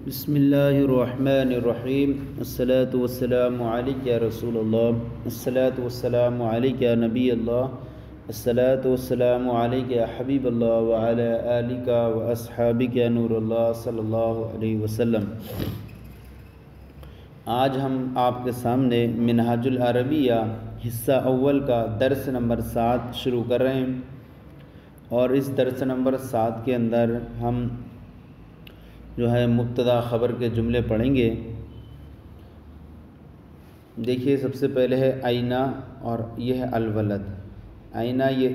بسم اللہ الرحمن الرحیم الصلاۃ والسلام علیک یا رسول اللہ الصلاۃ والسلام علیک یا نبی اللہ الصلاۃ والسلام علیک یا حبیب اللہ وعلی آلک واصحابک یا نور اللہ صلی اللہ علیہ وسلم۔ آج ہم آپ کے سامنے منہاج العربیہ حصہ اول کا درس نمبر 7 شروع کر رہے ہیں، اور اس درس نمبر 7 کے اندر ہم مبتدا خبر کے جملے پڑھیں گے۔ دیکھیے، سب سے پہلے ہے آئینہ، اور یہ ہے الولد۔ آئینہ یہ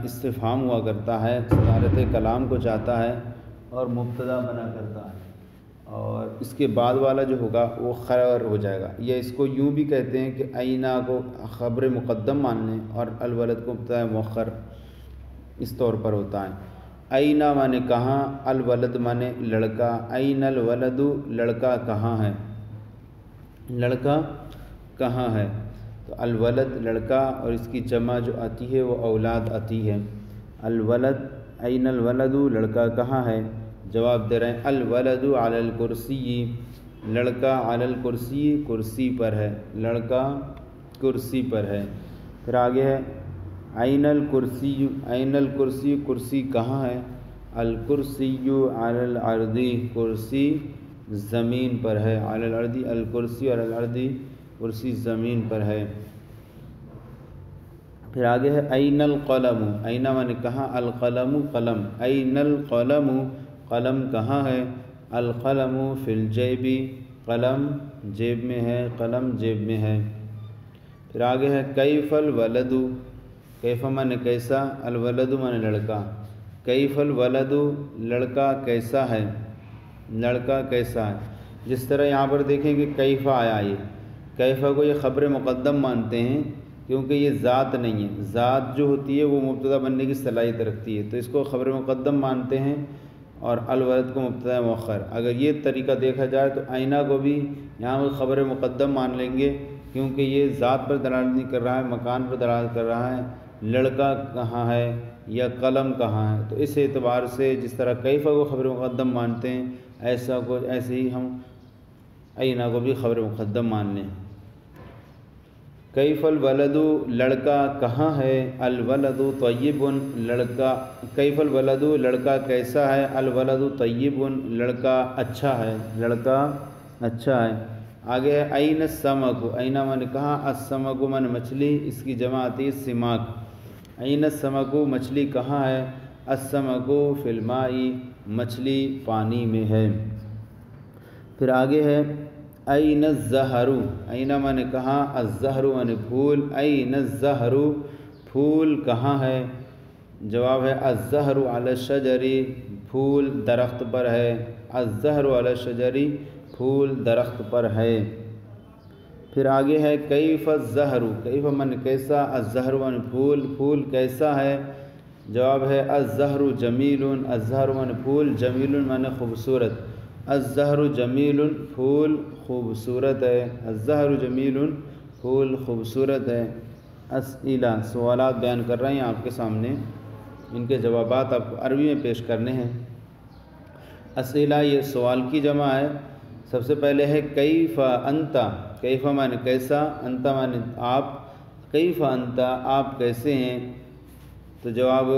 استفہام ہوا کرتا ہے، صدارت کلام کو چاہتا ہے اور مبتدا بنا کرتا ہے، اور اس کے بعد والا جو ہوگا وہ خبر ہو جائے گا۔ یا اس کو یوں بھی کہتے ہیں کہ آئینہ کو خبر مقدم مان لیں اور الولد کو مبتدا مؤخر اس طور پر ہوتا ہے۔ آئینہ مانے کہاں، الولد مانے لڑکا۔ آئین الولد، لڑکا کہاں ہے، لڑکا کہاں ہے۔ تو الولد لڑکا، اور اس کی جمع جو آتی ہے وہ اولاد آتی ہے۔ الولد، آئین الولد، لڑکا کہاں ہے۔ جواب دے رہے ہیں الولد علی الکرسی، لڑکا علی الکرسی، کرسی پر ہے، لڑکا کرسی پر ہے۔ پھر آگے ہے آئین الکرسی، آئین الکرسی، کرسی کہاں ہے۔ الکرسی علی الارض، کرسی زمین پر ہے۔ علی الارض، الکرسی علی الارض، کرسی زمین پر ہے۔ پھر آگے ہے آئین القلم، آئین مانے کہاں، القلم قلم۔ آئین القلم، قلم کہاں ہے۔ القلم فی الجیب، قلم جیب میں ہے، قلم جیب میں ہے۔ پھر آگے ہے کیف الولد، کیف مانے کیسا، الولد مانے لڑکا۔ کیف الولد، لڑکا کیسا ہے، لڑکا کیسا ہے۔ جس طرح یہاں پر دیکھیں کہ کیفہ آیا، یہ کیفہ کو یہ خبر مقدم مانتے ہیں کیونکہ یہ ذات نہیں ہے۔ ذات جو ہوتی ہے وہ مبتدا بننے کی صلاحیت رکھتی ہے، تو اس کو خبر مقدم مانتے ہیں، اور الولد کو مبتدا مؤخر۔ اگر یہ طریقہ دیکھا جائے تو آئینہ کو بھی یہاں پر خبر مقدم مان لیں گے کیونکہ یہ ذات پر دلالت نہیں کر رہا ہے، مکان پر دلالت کر رہا ہے۔ لڑکا کہاں ہے یا قلم کہاں ہے، تو اس اعتبار سے جس طرح کیفہ کو خبر مقدم مانتے ہیں ایسے ہی ہم آئینہ کو بھی خبر مقدم مان لیں۔ کیف الولد، لڑکا کہاں ہے۔ الولد طیب، لڑکا کیف الولد، لڑکا کیسا ہے۔ الولد طیب، لڑکا اچھا ہے، لڑکا اچھا ہے۔ آگے ہے این السمک، این مانے کہاں، السمک مانے مچھلی، اس کی جمع آتی ہے سماک۔ این السمک، مچھلی کہاں ہے۔ السمک فی الماء، مچھلی پانی میں ہے۔ پھر آگے ہے این الزہر، این مانے کہاں، الزہر مانے پھول۔ این الزہر، پھول کہاں ہے۔ جواب ہے الزہر علی الشجر، پھول درخت پر ہے۔ الزہر علی الشجر، پھول درخت پر ہے۔ پھر آگے ہے کیف الزہر، کیف مانے کیسا، الزہر مانے پھول، پھول کیسا ہے۔ جواب ہے الزہر جمیل، الزہر مانے پھول، جمیل مانے خوبصورت۔ الزہر جمیل، پھول خوبصورت ہے۔ الزہر جمیل، پھول خوبصورت ہے۔ اسئلہ، سوالات بیان کر رہے ہیں آپ کے سامنے، ان کے جوابات آپ کو عربی میں پیش کرنے ہیں۔ اسئلہ یہ سوال کی جمع ہے۔ سب سے پہلے ہے کیف انت، کیف مانے کیسا، انت مانے آپ۔ کیف انت، آپ کیسے ہیں۔ تو جواب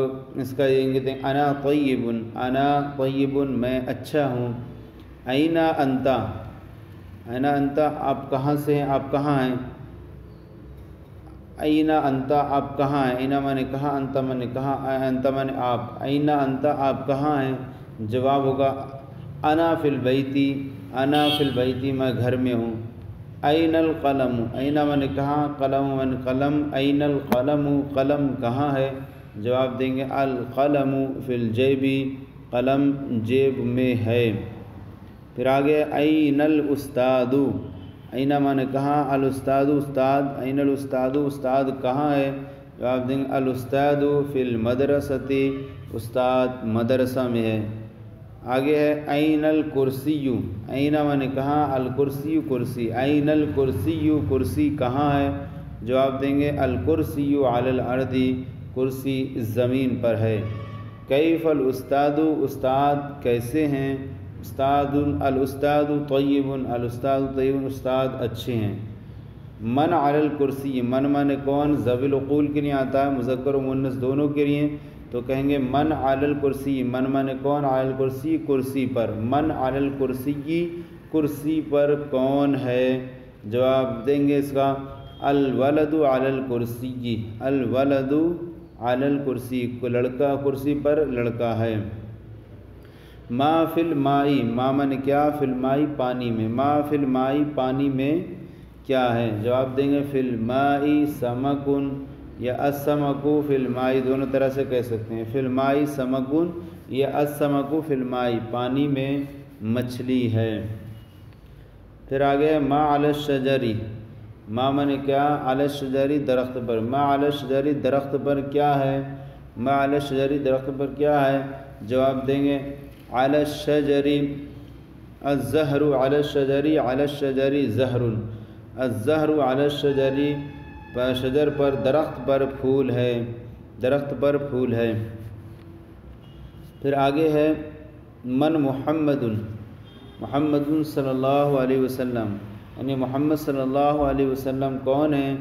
اس کا یہ کہتے ہیں انا طیب، انا طیب، میں اچھا ہوں۔ این انت، این انت، آپ کہاں سے ہیں، آپ کہاں ہیں۔ این انت، آپ کہاں ہیں۔ این مانے کہاں، انت مانے کہاں، انت مانے آپ۔ این انت، آپ کہاں ہیں۔ جواب ہوگا انا فی البیت، انا فی البیت، میں گھر میں ہوں۔ این القلم، این مانے کہاں، قلم مانے قلم۔ این القلم، قلم کہاں ہے۔ جواب دیں گے القلم فی الجیب، قلم جیب میں ہے۔ پھر آگے این الاستاذ، این مانے کہاں، الاستاذ استاد۔ این الاستاذ، استاد کہاں ہے۔ جواب دیں گے الاستاذ فی المدرسۃ، استاد مدرسہ میں ہے۔ آگے ہے این الکرسی، این مانے کہاں، الکرسی کرسی۔ این الکرسی، کرسی کہاں ہے۔ جواب دیں گے الکرسی علی الارض، کرسی زمین پر ہے۔ کیف الاستاذ، استاد کیسے ہیں۔ استاد الاستاد طیب، الاستاد طیب، استاد اچھے ہیں۔ من علی الکرسی، من کون، ذوی العقول کے لیے آتا ہے، مذکر و مؤنث دونوں کے لیے، تو کہیں گے من علی الکرسی، من کون، علی الکرسی کرسی پر، من علی الکرسی کرسی پر کون ہے؟ جواب دیں گے اس کا الولد علی الکرسی، الولد علی الکرسی، لڑکا کرسی پر لڑکا ہے۔ ما فی المائی، ما من کیا، فی المائی پانی میں، ما فی المائی پانی میں کیا ہے؟ جواب دیں گے فی المائی سمکن، یا السمکو فی المائی، دونوں طرح سے کہہ سکتے ہیں، فی المائی سمکن یا السمکو فی المائی، پانی میں مچھلی ہے۔ پھر آگے ما علی الشجری، ما من کیا، علی الشجری درخت پر، ما علی الشجری درخت پر کیا ہے؟ ما علی الشجری درخت پر کیا ہے؟ جواب دیں گے علی الشجری الزہر، علی الشجری، علی الشجری زہر، الزہر علی الشجری، شجر پر درخت پر پھول ہے، درخت پر پھول ہے۔ پھر آگے ہے من محمد، محمد صلی اللہ علیہ وسلم، یعنی محمد صلی اللہ علیہ وسلم کون ہے؟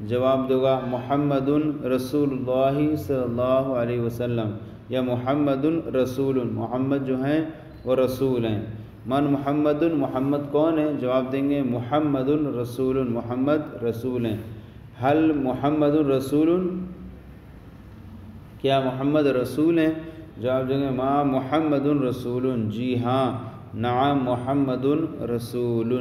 جواب دے گا محمد رسول اللہ صلی اللہ علیہ وسلم، یا محمد رسول، محمد جو ہیں وہ رسول ہیں۔ من محمد، محمد کون ہے؟ جواب دیں گے محمد رسول، محمد رسول ہیں۔ حل محمد رسول، کیا محمد رسول ہیں؟ جواب دیں گے ما محمد رسول، جی ہاں نعم محمد رسول۔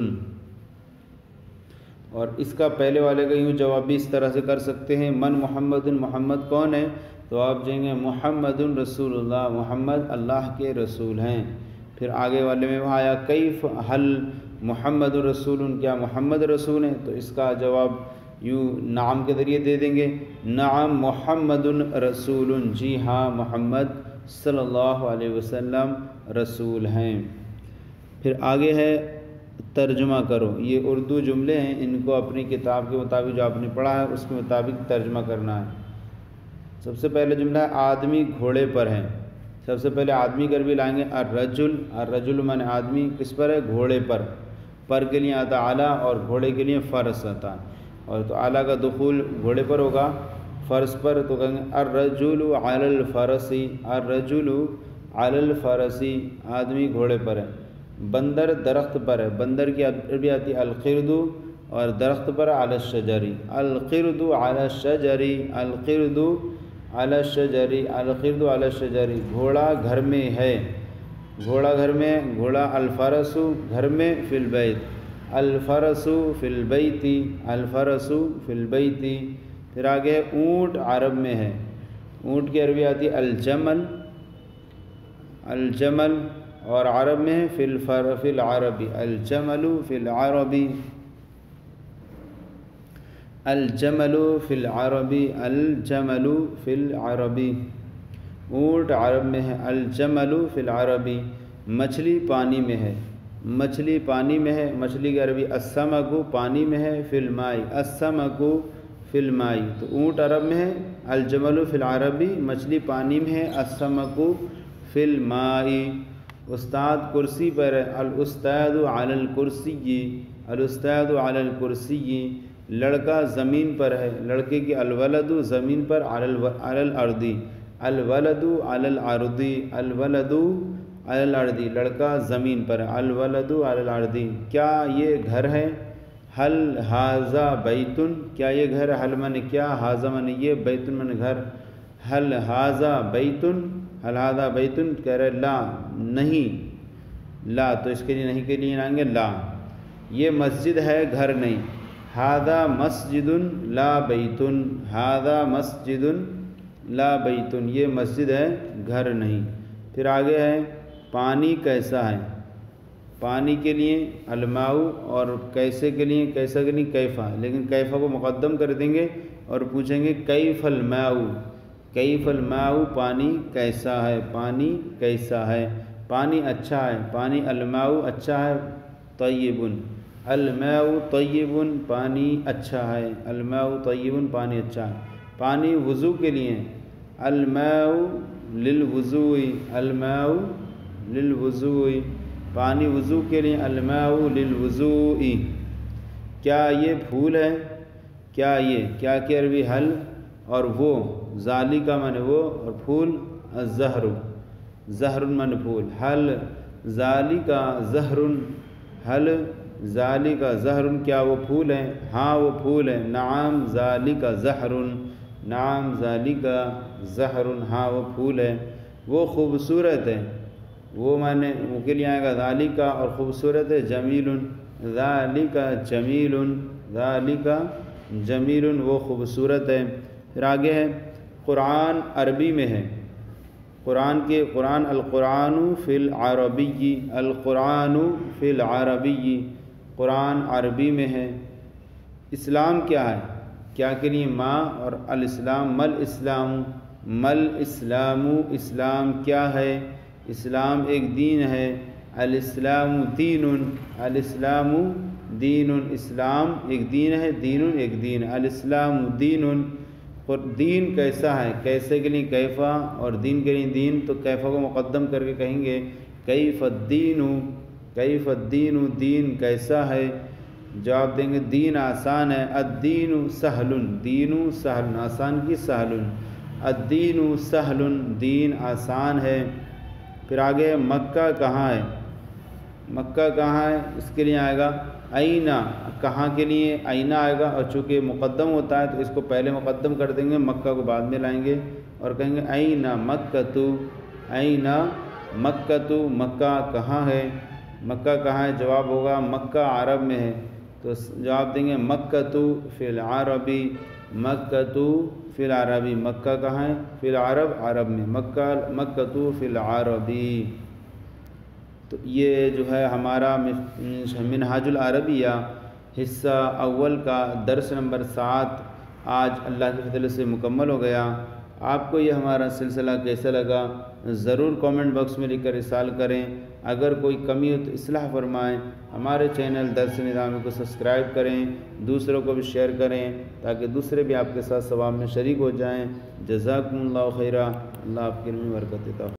اور اس کا پہلے والے کا یوں جواب بھی اس طرح سے کر سکتے ہیں، من محمد، محمد کون ہے؟ تو آپ دیں گے محمد رسول اللہ، محمد اللہ کے رسول ہیں۔ پھر آگے والے میں وہاں آیا کیف حل محمد رسول، کیا محمد رسول ہیں؟ تو اس کا جواب یوں نعم کے ذریعے دے دیں گے، نعم محمد رسول، جی ہاں محمد صلی اللہ علیہ وسلم رسول ہیں۔ پھر آگے ہے ترجمہ کرو، یہ اردو جملے ہیں، ان کو اپنی کتاب کے مطابق جو آپ نے پڑھا ہے اس کے مطابق ترجمہ کرنا ہے۔ سب سے پہلے جملہ ہے آدمی گھوڑے پر ہے، سب سے پہلے آدمی کر بھی لائیں گے الرجل، الرجل من آدمی کس پر ہے؟ گھوڑے پر کے لیے آتا اعلیٰ اور گھوڑے کے لیے فرس آتا ہے، اور تو اعلیٰ کا دخول گھوڑے پر ہوگا، فرس پر تو کہیں گے الرجل علی الفرس، الرجل علی الفرس، آدمی گھوڑے پر ہے۔ بندر درخت پر ہے، بندر کی عربی آتی ہے القرد، اور درخت پر علی الشجری، القرد علی الشجری، القرد علی الشجری، القرد علی الشجری، گھوڑا گھر میں ہے، گھوڑا گھر میں، گھوڑا الفرس گھر میں، فی البیت، الفرس فی البیت، الفرس فی البیت۔ پھر آگے اونٹ عرب میں ہے، اونٹ کی عربی آتی ہے الجمل، الجمل، اور عرب میں ہے فی العربی، الجمل فی العربی، الجمل فی العربی، الجمل فی العربی، اونٹ عرب میں ہے، الجمل فی العربی۔ مچھلی پانی میں ہے، مچھلی پانی میں ہے، مچھلی کی عربی السمک، پانی میں ہے، فی الماء، السمک فی الماء۔ تو اونٹ عرب میں ہے، الجمل فی العربی، مچھلی پانی میں ہے، السمک فی الماء۔ استاد کرسی پر ہے، الاستاذ علی الکرسی، الاستاذ علی الکرسی۔ لڑکا زمین پر ہے، لڑکے کی الولد زمین پر، علی الارض، الولد علی الارض، الولد علی الارض، لڑکا زمین پر ہے، الولد علی الارض۔ کیا یہ گھر ہے؟ حل ھذا بیت، کیا یہ گھر ہے؟ حل من کیا، ھذا من یہ، بیت من گھر، حل ھذا بیت، حل ھذا بیت، کہہ رہے لا نہیں، لا، تو اس کے لیے نہیں کے لیے آئیں گے لا، یہ مسجد ہے گھر نہیں، ھذا مسجد لا بیت، ھذا مسجد لا بیت، یہ مسجد ہے گھر نہیں۔ پھر آگے ہے پانی کیسا ہے، پانی کے لیے الماء، اور کیسے کے لیے، کیسا کے لیے کیفا، لیکن کیفا کو مقدم کر دیں گے اور پوچھیں گے کیف الماء، کیف الماء، پانی کیسا ہے، پانی کیسا ہے، پانی اچھا ہے، پانی الماء اچھا ہے، طیب، الماء طیب، پانی اچھا ہے، الماء طیب، پانی اچھا ہے۔ پانی وضو کے لیے، الماء للوضوء، الماء للوضوء، پانی وضو کے لیے، الماء للوضوء، کیا یہ پھول ہے، کیا یہ، کیا کی عربی حل، اور وہ، ذالی کا من وہ، اور پھول الزہر، زہر من پھول، حل ذالی کا زہر، حل ذالی کا زہر، کیا وہ پھول ہے، ہاں وہ پھول ہے، نعم ذالی کا زہر، نعم ذالی کا زہر، ہاں وہ پھول ہے، وہ خوبصورت ہے، وہ وہ کے لیے آئے گا ذالی کا، اور خوبصورت ہے، جمیل، ذالی کا جمیل، ذالی کا جمیل، وہ خوبصورت ہے۔ پھر آگے ہے قرآن عربی میں ہے، قرآن القرآن فی العربی، القرآن فی العربی، قرآن عربی میں ہے۔ اسلام کیا ہے، کیا کے لیے ما، اور الاسلام، مل اسلام، مل اسلام، اسلام کیا ہے، اسلام ایک دین ہے، الاسلام دین، الاسلام دین، اسلام ایک دین ہے، دین ایک دین، الاسلام دین، دین کیسا ہے، کیسے کے لیے کیفا، اور دین کے لیے دین، تو کیفا کو مقدم کر کے کہیں گے کیف الدین، کیف الدین، دین کیسا ہے، جواب دیں گے دین آسان ہے، الدین سہل، دین سہل، آسان کی سہل، الدین سہل، دین آسان ہے۔ پھر آگے مکہ کہاں ہے، مکہ کہاں ہے، اس کے لیے آئے گا اینا، کہاں کے لیے اینا آئے گا، اور چونکہ مقدم ہوتا ہے تو اس کو پہلے مقدم کر دیں گے، مکہ کو بعد میں لائیں گے، اور کہیں گے اینا مکہ، اینا مکہ، مکہ کہاں ہے، مکہ کہاں ہے، جواب ہوگا مکہ عرب میں ہے، تو جواب دیں گے مکہ فی العربی، مکہ فی العربی، مکہ کہاں ہے، فی العرب، عرب میں، مکہ فی العربی۔ تو یہ جو ہے ہمارا منہاج العربیہ حصہ اول کا درس نمبر 7 آج اللہ کے فضل سے مکمل ہو گیا۔ آپ کو یہ ہمارا سلسلہ کیسا لگا ضرور کامنٹ باکس میں لکھ کر ارسال کریں، اگر کوئی کمی ہو تو اصلاح فرمائیں، ہمارے چینل درس نظامی کو سبسکرائب کریں، دوسروں کو بھی شیئر کریں تاکہ دوسرے بھی آپ کے ساتھ ثواب میں شریک ہو جائیں۔ جزاکم اللہ خیرہ، اللہ آپ کے علم میں برکت عطا فرمائے۔